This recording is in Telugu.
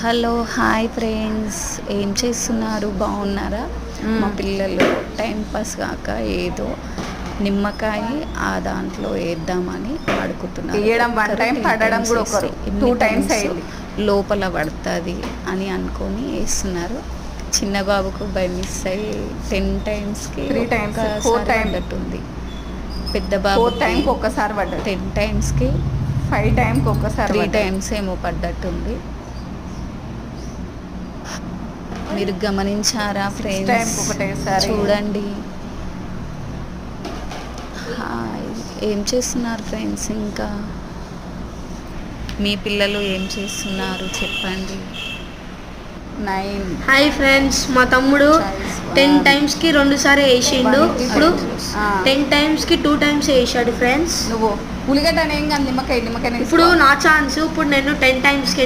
హలో హాయ్ ఫ్రెండ్స్, ఏం చేస్తున్నారు? బాగున్నారా? మా పిల్లలు టైం పాస్ కాక ఏదో నిమ్మకాయ ఆ దాంట్లో వేద్దామని ఆడుకుంటున్నారు. లోపల పడుతుంది అని అనుకొని వేస్తున్నారు. చిన్న బాబుకు బై మిస్ అయ్యి 10 టైమ్స్కి 3 times, 4 times పడ్డట్టుంది. పెద్ద బాబు 4 times ఒక్కసారి పడ్డది. 10 టైమ్స్కి 5 times ఒక్కసారి 3 టైమ్స్ ఏమో పడ్డట్టుంది. మీరు గమనించారా ఫ్రెండ్స్? చూడండి. హాయ్, ఏం చేస్తున్నారు ఫ్రెండ్స్? ఇంకా మీ పిల్లలు ఏం చేస్తున్నారు చెప్పండి. 9. హాయ్ ఫ్రెండ్స్, మా తమ్ముడు 10 టైమ్స్కి 2 సార్లు వేసిండు. ఇప్పుడు 10 టైమ్స్కి 2 టైమ్స్ వేసాడు ఫ్రెండ్స్. నువ్వు ఉల్లిగడ్డ ఏం కాదు, నిమ్మకాయ ఇప్పుడు నా ఛాన్స్. ఇప్పుడు నేను 10 టైమ్స్కి